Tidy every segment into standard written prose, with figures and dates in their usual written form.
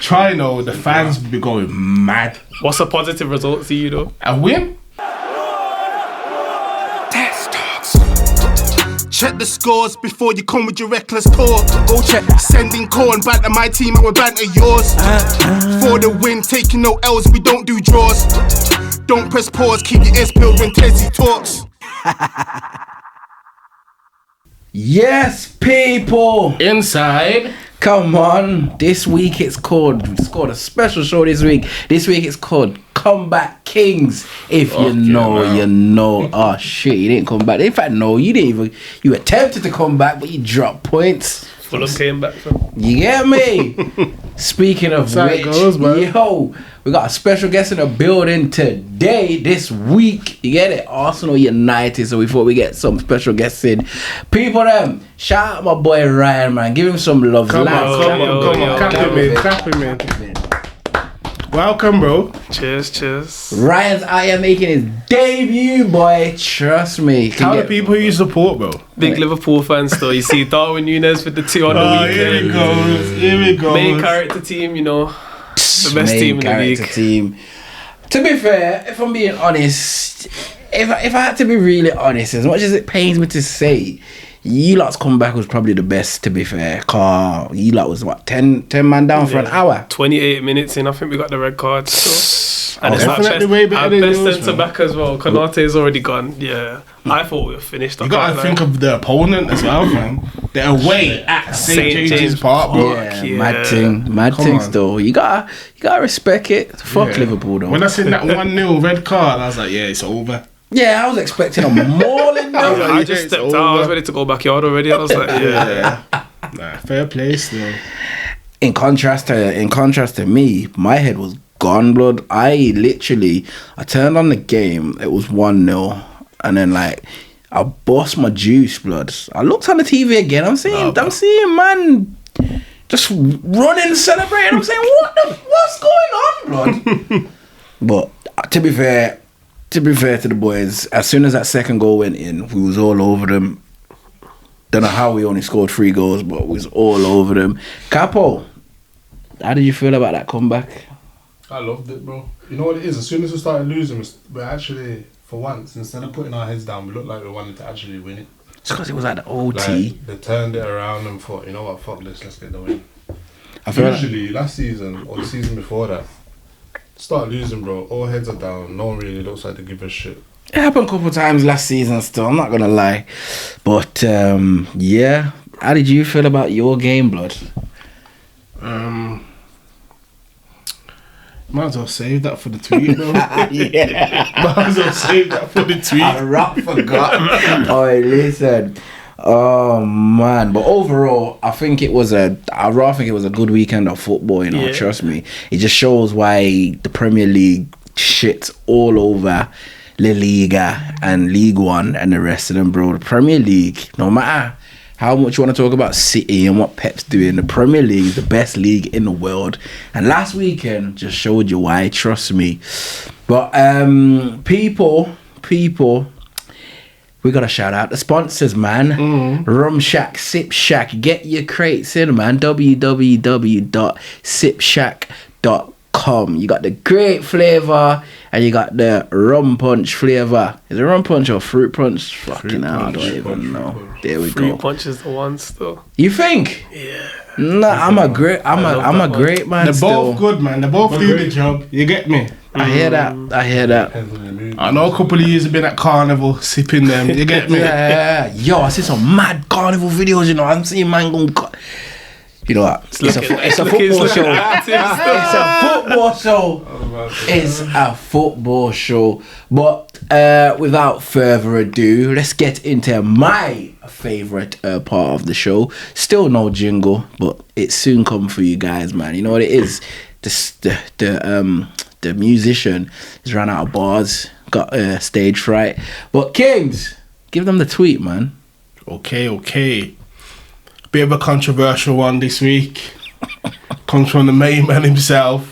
Trino, the fans be going mad. What's a positive result to you though? A win? Check the scores before you come with your reckless talk. Go check. Sending corn, banter my team and we banter yours. For the win, taking no L's, we don't do draws. Don't press pause, keep your ears peeled when TezTalks. Yes, people. Inside. Come on. This week it's called a special show this week. This week it's called Comeback Kings. If you know, you know. Oh shit, you didn't come back. In fact, no, you didn't even. You attempted to come back, but you dropped points. Fulham came back from. You get me? Speaking of which, yo, we got a special guest in the building today, this week. You get it? Arsenal United. So we thought we get some special guests in. People, shout out my boy Ryan, man. Give him some love. Come on. Clap him in. Welcome, bro. Cheers. Ryan's out here making his debut, boy. Trust me. Tell the people who you support, bro. Big Liverpool fans, though. You see Darwin Núñez with the 2 on the weekend. Here we go. Main character team, you know. The best team in the league. Team. To be fair, if I'm being honest, if I had to be really honest, as much as it pains me to say, you lot's comeback was probably the best, to be fair. Car, you lot was what, 10 man down for an hour? 28 minutes in, I think we got the red card. So. And it's definitely way better than best yours, centre back as well. Konate's already gone. Yeah. I thought we were finished. You gotta think of the opponent as well, man. They're away at St. James's Park, bro. Yeah, mad things though. You gotta respect it. Fuck Liverpool though. When I seen that 1-0 red card, I was like, yeah, it's over. Yeah, I was expecting a mauling though. I just stepped out. I was ready to go backyard already. I was like, yeah. Nah, fair play still. In contrast to me, my head was gone, blood. I turned on the game. It was 1-0, and then I bust my juice, blood. I looked on the TV again. I'm seeing man just running, celebrating. I'm saying, what's going on, blood? But to be fair to the boys, as soon as that second goal went in, we was all over them. Don't know how we only scored 3 goals, but we was all over them. Capo, how did you feel about that comeback? I loved it, bro. You know what it is? As soon as we started losing, we're actually, for once, instead of putting our heads down, we looked like we wanted to actually win it. It's because it was at the OT. They turned it around and thought, you know what, fuck this, let's get the win. I feel Usually, last season, or the season before that, start losing, bro. All heads are down. No one really looks like they give a shit. It happened a couple of times last season still, I'm not going to lie. But, yeah. How did you feel about your game, blood? Might as well save that for the tweet, bro. Yeah. Might as well save that for the tweet. I forgot. Oh, listen. Oh man, but overall, I think it was a good weekend of football. You know, trust me. It just shows why the Premier League shits all over La Liga and League One and the rest of them, bro. The Premier League, no matter how much you want to talk about City and what Pep's doing, the Premier League is the best league in the world. And last weekend just showed you why. Trust me. But people. We gotta shout out the sponsors, man. Rum Shack, Sip Shack. Get your crates in, man. www.sipshack.com. You got the grape flavour and you got the rum punch flavour. Is it rum punch or fruit punch? Fucking hell, I don't even know. There we go. Fruit punch is the one still. You think? Yeah. Nah, I'm a great man. They're still. both good, man. They both do the job. You get me? I hear that. I know a couple of years have been at Carnival sipping them. You get me? Yeah. Yo, I see some mad Carnival videos. You know, I'm seeing man going. You know what? It's a football show. It's a football show. But without further ado, let's get into my favourite part of the show. Still no jingle, but it's soon come for you guys, man. You know what it is? The musician has run out of bars, got stage fright. But Kings, give them the tweet, man. Okay. Bit of a controversial one this week. Comes from the main man himself,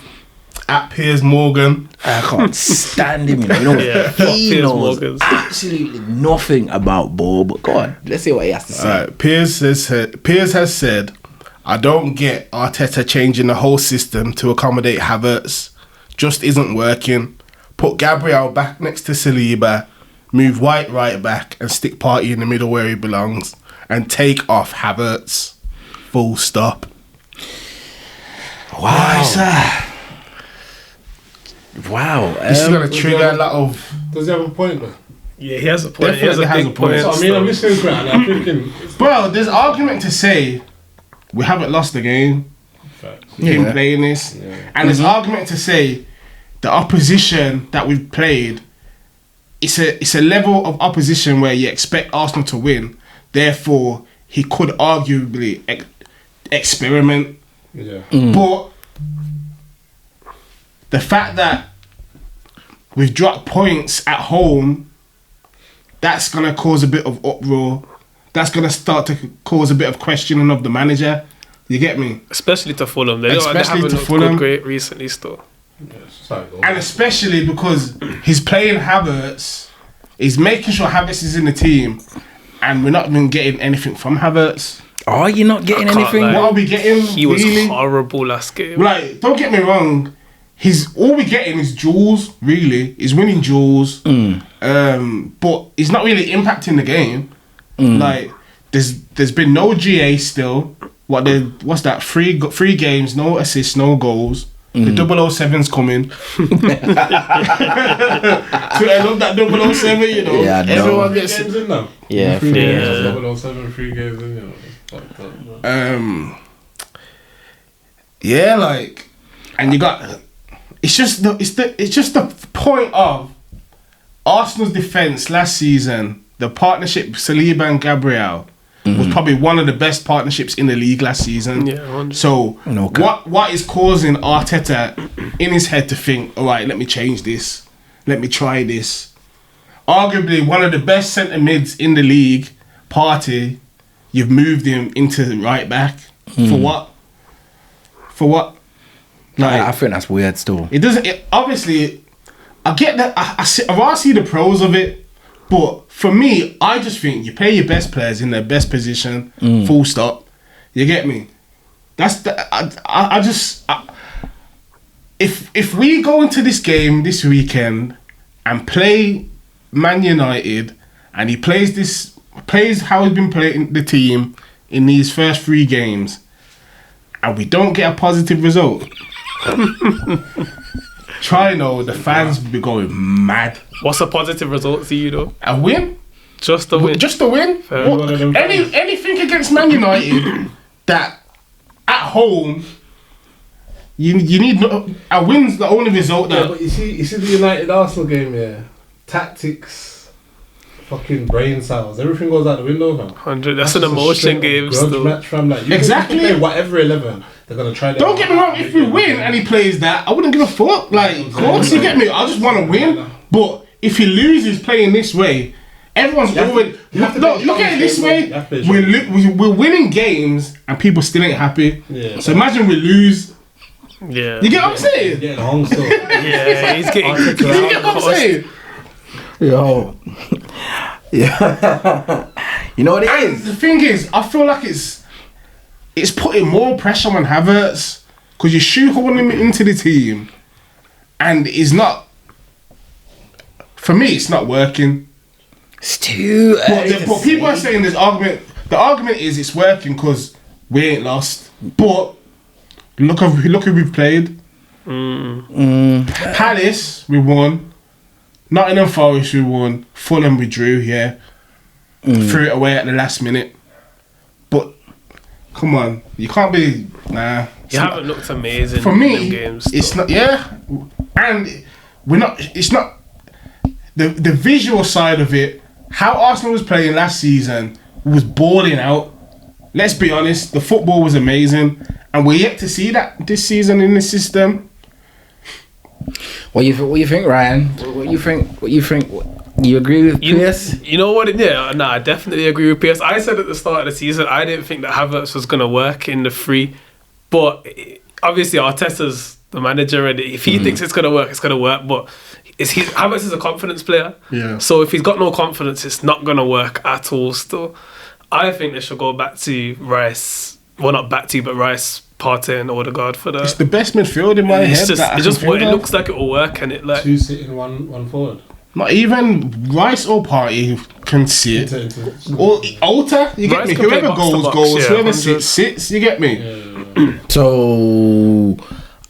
at Piers Morgan. I can't stand him, you know. He knows absolutely nothing about ball. But go on, let's see what he has to say. Piers has said, I don't get Arteta changing the whole system to accommodate Havertz. Just isn't working. Put Gabriel back next to Saliba, move White right back, and stick Partey in the middle where he belongs, and take off Havertz. Full stop. Wow. Wow. This is going to trigger a lot of... Does he have a point though? Yeah, he has a point. He has a Definitely has big a point. point. So, I mean, I'm listening to it and I'm thinking. Bro, there's argument to say we haven't lost the game. Him Yeah. playing this. And there's argument to say the opposition that we've played, it's a level of opposition where you expect Arsenal to win. Therefore, he could arguably experiment. Yeah. But the fact that we've dropped points at home, that's going to cause a bit of uproar. That's going to start to cause a bit of questioning of the manager. You get me? Especially to Fulham. They Especially haven't to looked Fulham. great recently still. And especially because he's playing Havertz, he's making sure Havertz is in the team, and we're not even getting anything from Havertz. Are you not getting I can't anything? lie. What are we getting? He was really? horrible last game. Like, don't get me wrong. All we're getting is duels. Really, he's winning duels. But he's not really impacting the game. Like, there's been no GA still. What's that? Three games, no assists, no goals. The 007's coming. So I love that 007, you know. Yeah, I know. Everyone gets games in now. Yeah, Three yeah. games, 007, 3 games in, you know. It's like that. Yeah, like, and you got. It's just the point of Arsenal's defense last season. The partnership Saliba and Gabriel was probably one of the best partnerships in the league last season. Yeah, 100%. So Okay. what is causing Arteta in his head to think, all right, let me change this, let me try this? Arguably one of the best centre mids in the league, Partey, you've moved him into the right back for what? For what? Like, I think that's weird still. it doesn't. Obviously, I get that. I rather see the pros of it, but for me, I just think you play your best players in their best position. Full stop. You get me? That's the. If we go into this game this weekend and play Man United, and he plays how he's been playing the team in these first 3 games, and we don't get a positive result. The fans will be going mad. What's a positive result to you though? A win? Just a win. Just a win? Fair. What- anything against Man United that at home you need a win's the only result Yeah, that but you see the United Arsenal game, yeah. Tactics, fucking brain cells, everything goes out the window, fam. 100. That's an just a emotion straight game grudge still. match, fam. Like, you Exactly. can play whatever 11, they're gonna try. Don't get me wrong, if we win and he plays that, I wouldn't give a fuck. Like, of course, you get me. I just want to win. But if he loses playing this way, everyone's already. you have to Look, play look at it this strong way. game, you have to play We're winning games and people still ain't happy. Yeah. So imagine we lose. Yeah. You get what I'm saying? Getting hung still. Yeah, he's getting. You get what I'm saying? Yo. Yeah. You know what it And is? the thing is, I feel like it's putting more pressure on Havertz because you shoehorn him into the team, and it's not. For me, it's not working. It's too early to But people are say. saying this argument. The argument is it's working because we ain't lost. But look who we've played. Palace, we won. Nottingham Forest, we won. Fulham, we drew. Yeah, threw it away at the last minute. But come on, you can't be You haven't looked amazing For in me, them games. it's not. Yeah, and we're not. It's not the visual side of it. How Arsenal was playing last season was balling out. Let's be honest, the football was amazing, and we're yet to see that this season in the system. What you think, Ryan? What you think? You agree with Piers? You know what? I definitely agree with Piers. I said at the start of the season, I didn't think that Havertz was going to work in the 3. But obviously, Arteta's the manager, and if he thinks it's going to work, it's going to work. But Havertz is a confidence player. Yeah. So if he's got no confidence, it's not going to work at all still. I think they should go back to Rice, well, not Batsy, but Rice, Partey and Odegaard for It's the. the best midfield in my head. It looks like it will work, and it like 2 sitting, one forward. Not even Rice or Partey can sit. Or Alta, you get Rice me? can play Whoever box to goes, box, goes. yeah, Whoever 100. sits, you get me? So,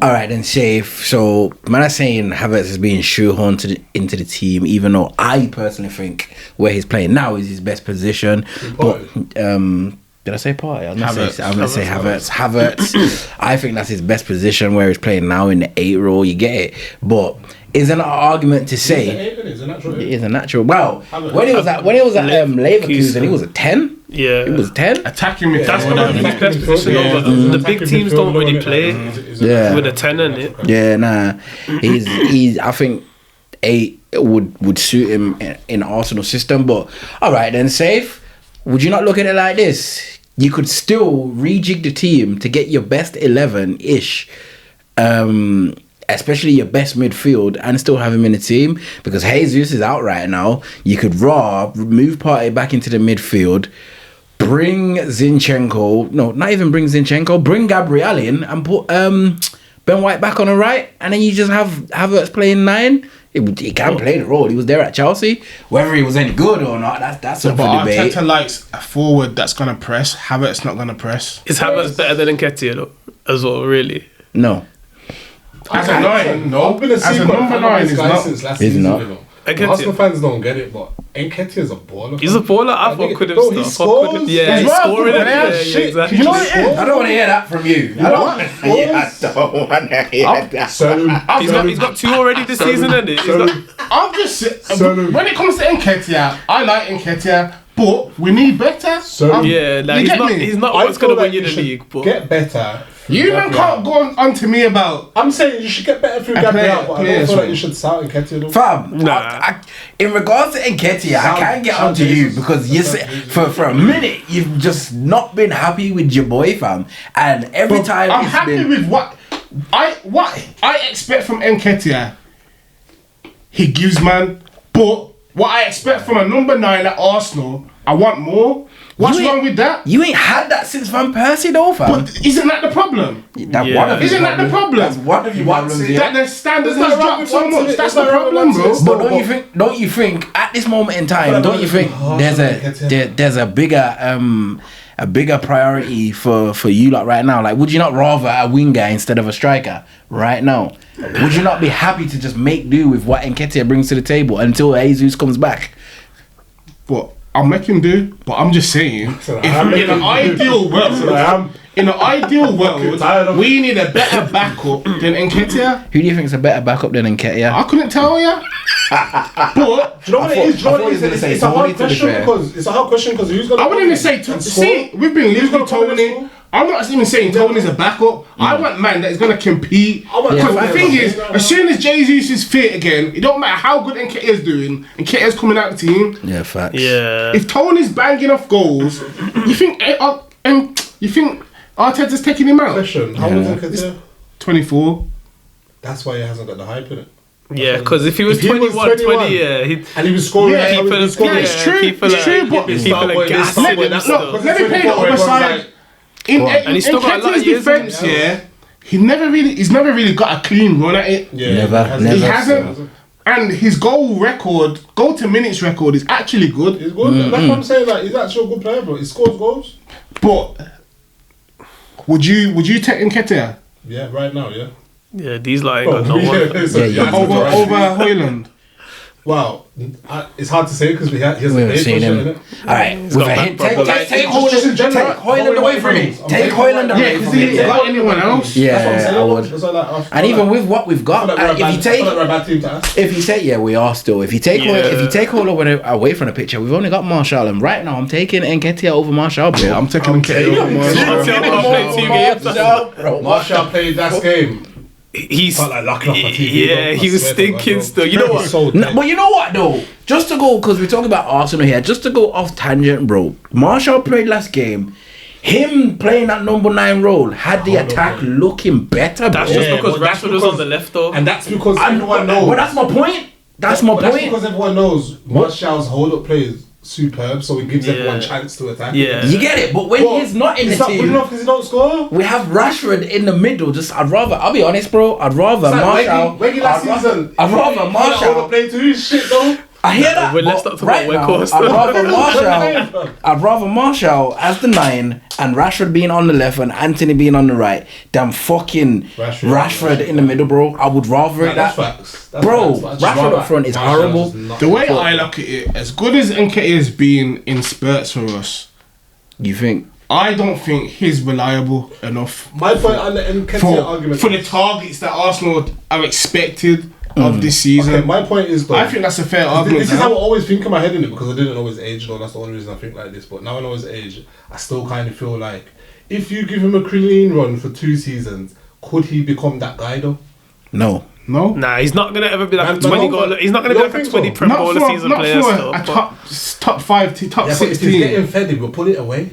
all right, then safe. So, man, I'm saying Havertz is being shoehorned into the team, even though I personally think where he's playing now is his best position. But did I say Partey? I'm gonna say Havertz. Havertz. I think that's his best position where he's playing now in the 8 role. You get it, but. Isn't an argument to say it is a natural. Well, when he was at Leverkusen, he was a 10. Yeah, he was 10. Attacking midfield. That's one of his best positions. The big teams don't really play with a 10 in it. Yeah, nah. He's. I think 8 would suit him in Arsenal system. But all right, then safe. Would you not look at it like this? You could still rejig the team to get your best 11-ish. Especially your best midfield, and still have him in the team, because Jesus is out right now. You could move Partey back into the midfield, bring Zinchenko. No, not even bring Zinchenko. Bring Gabriel in and put Ben White back on the right, and then you just have Havertz playing 9. He can play the role. He was there at Chelsea. Whether he was any good or not, that's up for debate. Arteta likes a forward that's gonna press. Havertz not gonna press. Is Havertz better than Nketiah though, as well? Really? No. As a 9, no. As a number 9, is not. He's not. Arsenal fans don't get it, but Nketiah is a baller. He's a baller. I thought could have Bro, he scores. Yeah, he's scoring. Yeah, exactly. You know what it is? I don't want to hear that from you. I don't want to hear that. He's got 2 already this season, and I'm just when it comes to Nketiah, I like Nketiah, but we need better. He's not what's going to win you the league. But get better. You man can't go on to me about. I'm saying you should get better through Gabriel, but I don't feel like you should start Nketiah though. Fam, in regards to Nketiah, I can't get onto you because you say, for a minute you've just not been happy with your boy, fam, and every time I'm happy with what I expect from Nketiah. He gives, man, but what I expect from a number 9 at Arsenal, I want more. What's wrong with that? You ain't had that since Van Persie though, fam. But isn't that the problem? Isn't that the problem? That's one of your problems. That the standards has dropped so much. That's the problem, bro. But don't you think at this moment in time, don't you think there's a bigger priority for you lot right now? Like, would you not rather a winger instead of a striker right now? Would you not be happy to just make do with what Nketiah brings to the table until Jesus comes back? But I'll make him do. But I'm just saying, in an ideal world, we need a better backup than Nketiah. Who do you think is a better backup than Nketiah? I couldn't tell you. But do you know what it is? It's a hard question because who's gonna? I wouldn't even say. See, we've been losing Tony. I'm not even saying Tony's a backup. I want man that is going to compete. Because the thing is, as soon as Jesus is fit again, it don't matter how good Nketiah's doing. Nketiah's coming out the team. Yeah, facts. Yeah. If Tony's banging off goals, you think Arteta's taking him out? Question: how old is Nketiah? 24. That's why he hasn't got the hype in it. Yeah, because if he was 21, 20, and he was scoring. It's true. But let me play the other side. In Nketiah's defense, he's never really got a clean run at it. Yeah, never. He hasn't. And his goal to minutes record is actually good. He's good. That's what I'm saying. Like, he's actually a good player, bro. He scores goals. But would you take Nketiah? Yeah, right now, yeah. Yeah, these like got no one. Over Højlund. Wow, it's hard to say because we haven't seen him. Alright, take Højlund away from me. Take Højlund away from me. Got anyone else? Yeah, I would. And even with what we've got, if you take, we are still. If you take Højlund away from the picture, we've only got Martial, and right now I'm taking Nketiah over Martial, bro. I'm taking Nketiah over Martial. Martial played that game. He was stinking still. You know what? But you know what though? Just to go, because we're talking about Arsenal here, just to go off tangent, bro. Martial played last game. Him playing that number 9 role had the attack looking better, bro. That's just because Rashford was on the left though. And that's because everyone knows. But that's my point. That's my point. That's because everyone knows Martial's hold-up plays superb, so he gives Yeah. everyone chance to attack. Yeah. You get it, but when he's not in the It's not good team, enough because he don't score. we have Rashford in the middle. I'll be honest, bro. I'd rather It's like Marshall. Weggy last season. I'd rather Marshall. Play to his shit though. I hear that. Well, let's but not talk right about now, Weghorst. I'd rather Marshall as the 9 and Rashford being on the left and Anthony being on the right than fucking Rashford in the middle, bro. I would rather it That's that. facts. Bro, Rashford up front is horrible. The way I look at it, as good as Nketiah has been in spurts for us, You think? I don't think he's reliable enough. My point on the Nketiah argument for the targets that Arsenal are expected of this season. Okay, my point is though, I think that's a fair argument. This is how I always think in my head in it because I didn't know his age though. That's the only reason I think like this. But now I know his age, I still kind of feel like if you give him a clean run for 2 seasons, could he become that guy though? No. No, Nah, he's not gonna ever be like a Man, 20 no, goal. He's not gonna be you like a don't 20 think so? Prem goal a season not player. for Still, a but top 5, top Yeah, but if he's 16. getting fed, he will pull it away.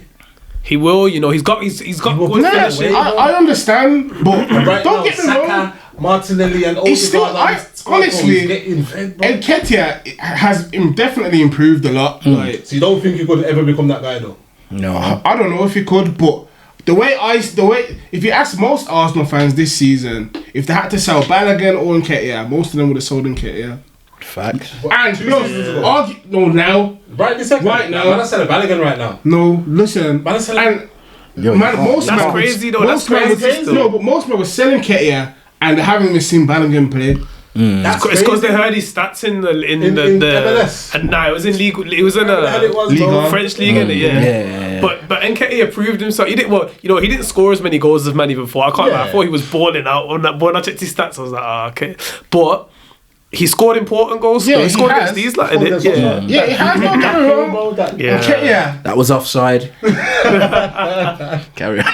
he will. You know, he's got good Nah, finishing. I understand, but Right don't now, get me wrong. Saka, Martinelli, and He's still, honestly, getting fed, bro. Nketiah has definitely improved a lot. Like, So you don't think he could ever become that guy though? No. I don't know if he could, but the way if you ask most Arsenal fans this season, if they had to sell Balogun or Nketiah, most of them would have sold Nketiah. Facts. And 2 plus, seasons ago. now, Right this second. Right now. Man, I said a Balogun right now. no, listen, Man, selling- and Yo, man, most That's men crazy though. most That's men crazy would- still. No, but most men were selling Nketiah and they haven't even seen Balogun play. That's It's because they crazy. heard his stats in the In MLS. and nah, it was in league. It was in How the hell it was, League bro? One. French league, innit? Yeah. Yeah. But Nketiah proved himself. He didn't. Well, you know, he didn't score as many goals as Manny before. I can't lie. I Yeah. thought he was balling out on that. But when I checked his stats, I was like, okay. But he scored important goals. Yeah, he he scored has. against these, like, Scored innit? against Yeah. Arsenal. Yeah, he has no get me wrong. Bro, that- Yeah. Nketiah. That was offside. Carry on.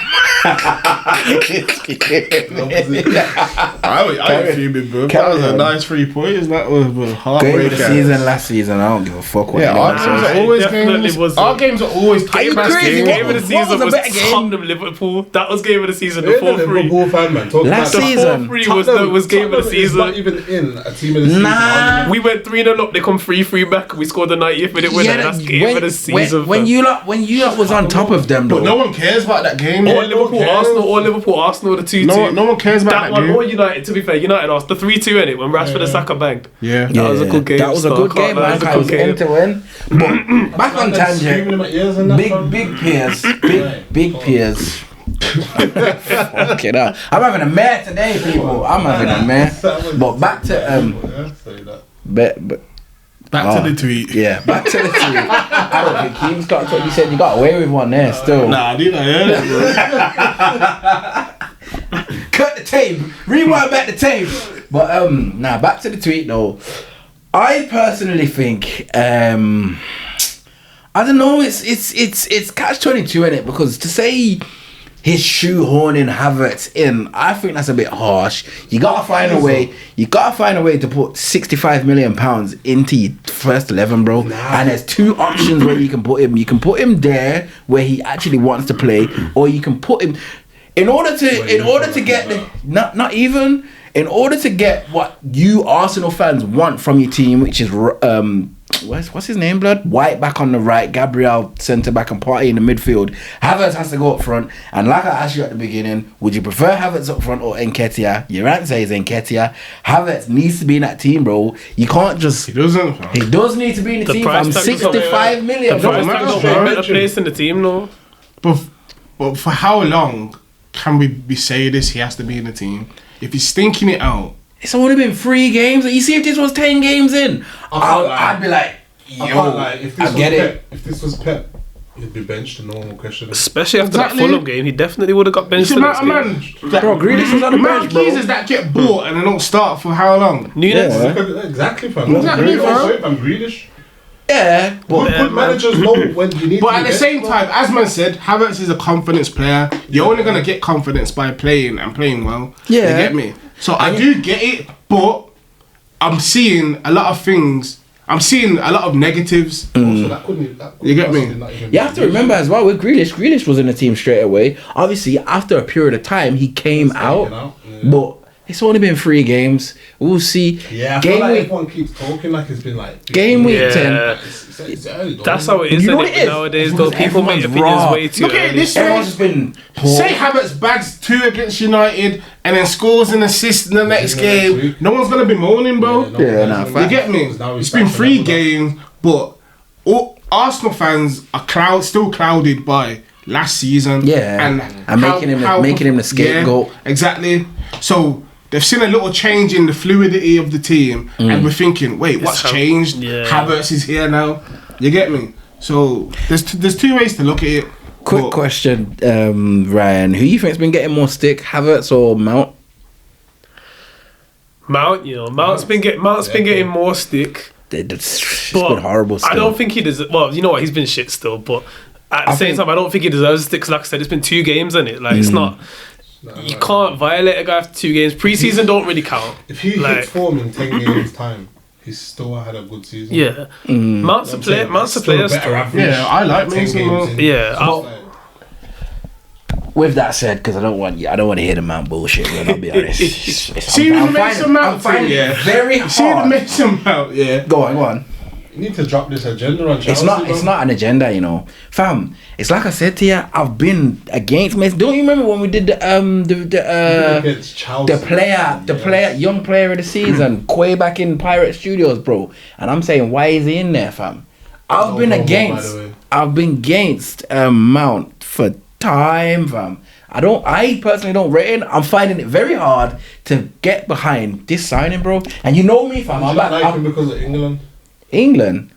I ain't fuming, bro. That Carry was a on. nice 3 points. That was a Game of the heartbreaker. season last season. I don't give a fuck what Yeah, anyone our says. games are It alwa's definitely games. was Our a- games are always Are you tight-ass crazy? games. Game of the What season was a was better game? Tottenham Liverpool. That was game of the season. The You're a 4-3. Liverpool fan, man. Talk Last about season. 4-3 was game of the Tottenham is season. not even in a team of the season. Nah. We went 3-0 up. They come 3-3 back. We scored the 90th minute winner. That's game of the season. when you lot was on top of them, though. But no one cares about that game. Or Liverpool Arsenal, the 2-2. No one cares about that one. game. Or United, to be fair, United lost the 3-2 in it when Rashford and Saka banged. Yeah. That was a good game. That was a still. good I can't game, lie, man. it was a It good was game. end to win. But back on Screaming tangent. in my ears and that, fam. Big Piers. Big Piers. Fuck it up. I'm having a mare today, people. I'm having a mare. But back to Yeah, say that. Back to the tweet. yeah, back to the team. I don't think Keem's got to. You said you got away with one there still. Nah, I didn't hear it, bro. Cut the tape. Rewind back the tape. But back to the tweet though. I personally think I don't know. It's catch-22 in it because to say his shoehorning Havertz in, I think that's a bit harsh. You gotta find a way. You gotta find a way to put £65 million into your first 11, bro. And there's 2 options where you can put him. You can put him there where he actually wants to play, or you can put him in order to get what you Arsenal fans want from your team, which is what's his name, blood? White back on the right, Gabriel centre back, and Partey in the midfield. Havertz has to go up front. And like I asked you at the beginning, would you prefer Havertz up front or Nketiah? Your answer is Nketiah. Havertz needs to be in that team, bro. You can't just. He doesn't. He does need to be in the team. price I'm tag 65 million. The price tag matter, got bro. a better place in the team, though. But for how long can we be saying this? He has to be in the team. If he's stinking it out, It's only been 3 games. You see, if this was 10 games in, I'd be like, I yo, can't lie. If this I get was it. Pep, if this was Pep, he'd be benched. No one will question it. Especially after Exactly. that Fulham game, he definitely would have got benched it's the the next amount of game. man. Bro, Grealish was on the amount bench, of bro. geezers that get bought and they don't start for how long? Nunes. Exactly, fam. Exactly, fam. I'm Grealish. Yeah, but Good managers know when you need But to at be the same benched, time, as man said, Havertz is a confidence player. You're only gonna get confidence by playing and playing well. Yeah. You get me? So I do get it, but I'm seeing a lot of things. I'm seeing a lot of negatives. bro. So that couldn't You get me? possibly not even you have to be remember as well with Grealish was in the team straight away. Obviously, after a period of time, he came out. out, yeah. But It's only been 3 games. We'll see. Yeah, I feel like everyone keeps talking like it's been like game week 10. It's early, though. That's how it is, You know isn't what it is? nowadays. Though people make Everyone's opinions raw. way too Look at it early. this way. Everyone's been Say Havertz bags 2 against United and then scores an assist in the next game. No one's gonna be moaning, bro. You get me? It's been 3 games, but Arsenal fans are still clouded by last season. and making him the scapegoat. Yeah, exactly. So they've seen a little change in the fluidity of the team, and we're thinking, wait, what's changed? Yeah. Havertz is here now. You get me? So there's 2 ways to look at it. Quick question, Ryan. Who you think's been getting more stick, Havertz or Mount? Mount, Mount's been getting more stick. It's But been horrible still. I don't think he deserves. Well, you know what? He's been shit still, but at the same time, I don't think he deserves stick. 'Cause like I said, it's been 2 games, isn't it? Like it's not. You can't violate a guy after 2 games. Preseason don't really count. If he hits form in 10 games time, he's still had a good season. Yeah, Mount's a player. Mount's a player. Still. Yeah, I like Mason Mount. Yeah, With that said, because I don't want to hear the Mount bullshit, man, I'll be honest. See the Mason Mount thing, very hard. See the Mason Mount, Go on. You need to drop this agenda on Chelsea. It's not an agenda, fam. It's like I said to you, I've been against Mason. Don't you remember when we did the young player of the season, Quay back in Pirate Studios, bro? And I'm saying, why is he in there, fam? I've been against Mount for time, fam. I personally don't rate it. I'm finding it very hard to get behind this signing, bro. And you know me, fam. I'm like him because of England.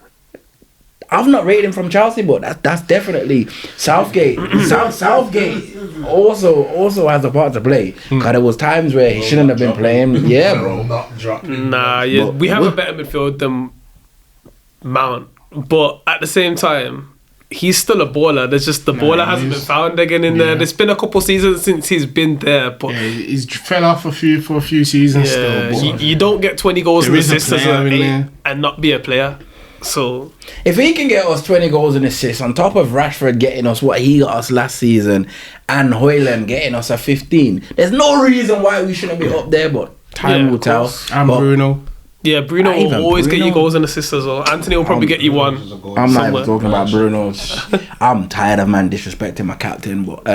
I've not rated him from Chelsea, but that's definitely Southgate. Southgate also has a part to play. Because there was times where he shouldn't have been playing. Yeah, bro. Nah, yeah, we have a better midfield than Mount, but at the same time, he's still a baller. There's just the baller hasn't been found again in there. There's been a couple seasons since he's been there, but he's fell off for a few seasons still. But you don't get 20 goals and assists as player in there. and not be a player. So if he can get us 20 goals and assists on top of Rashford getting us what he got us last season and Højlund getting us a 15, there's no reason why we shouldn't be up there. But time will tell. And Bruno. Yeah, Bruno will always get you goals and assists as well. Anthony will probably get you one. I'm not even talking about Bruno. I'm tired of man disrespecting my captain, but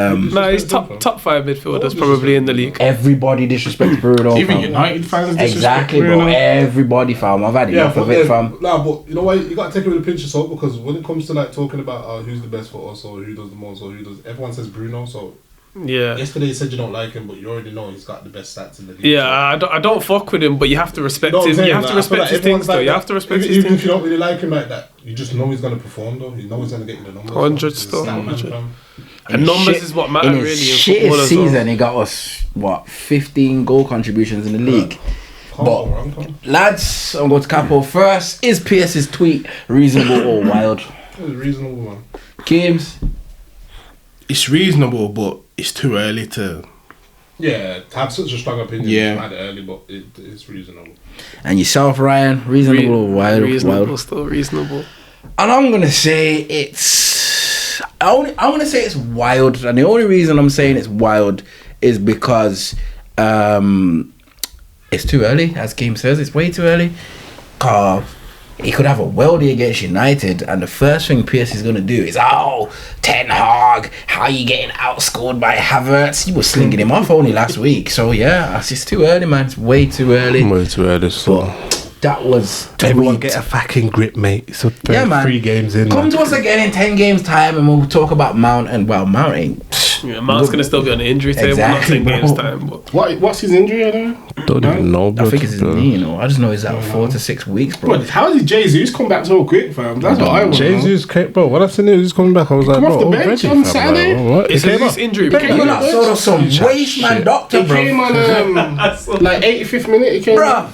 he's top 5 midfielders probably in the league. Everybody disrespects Bruno. Even United fans disrespect exactly, Bruno. Bro. Everybody, fam. I've had enough of it, fam. Nah, but you know what? You got to take it with a pinch of salt because when it comes to like talking about who's the best for us or who does the most or who does, everyone says Bruno. So yeah. Yesterday you said you don't like him, but you already know he's got the best stats in the league. Yeah, I don't fuck with him, but you have to respect him. You have to respect his things, though. You have to respect his things. Even if you don't really like him like that, you just know he's gonna perform, though. You know he's gonna get you the numbers. 100 still. And numbers is what matter really. In his shittest season, he got us 15 goal contributions in the league. But lads, I'm going to Capo first. Is Pierce's tweet reasonable or wild? It's reasonable, man. James, it's reasonable, but it's too early to. Yeah, to have such a strong opinion. Yeah, had it early, but it's reasonable. And yourself, Ryan, reasonable or wild? Reasonable, still reasonable. And I'm gonna say it's. I'm gonna say it's wild, and the only reason I'm saying it's wild is because it's too early. As Game says, it's way too early. He could have a worldie against United, and the first thing Pierce is going to do is, Ten Hag, how are you getting outscored by Havertz? He was slinging him off only last week. So, yeah, it's too early, man. It's way too early. Way too early. So. That was... Everyone get a fucking grip, mate. So, 3 games in. Come to us again in 10 games time, and we'll talk about Mount. And, well, Mount ain't... Yeah, Mount's going to still be on the injury table, not 10 games time. But what's his injury, I don't even know, bro. I think it's his knee, I just know he's out 4 to 6 weeks, bro. But how did Jesus come back so quick, fam? That's what I want. Jesus came, bro. When I seen him, he's coming back. I was like, come off the bench on Saturday. What? It's his injury. You're not sort of some waste man doctor, bro. He came on like 85th minute. He came, bro.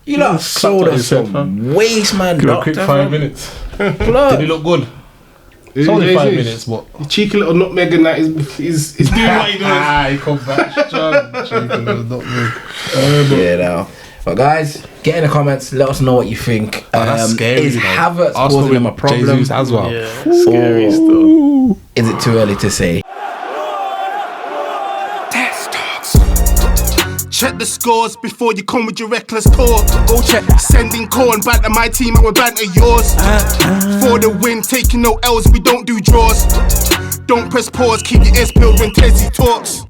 You lot sort of some waste man doctor. Quick 5 minutes. Did he look good? It's only 5 minutes, but the cheeky little nutmeg and that is doing what he does. He comes back strong. Cheeky little nutmeg. Yeah, now. But guys, get in the comments. Let us know what you think. That's scary. Is Havertz causing him a problem? Jesus as well. Yeah, scary still. Is it too early to say? check the scores before you come with your reckless talk. Go check. Sending corn, banter my team and we banter yours. For the win, taking no L's, we don't do draws. Don't press pause, keep your ears peeled when Tezzy talks.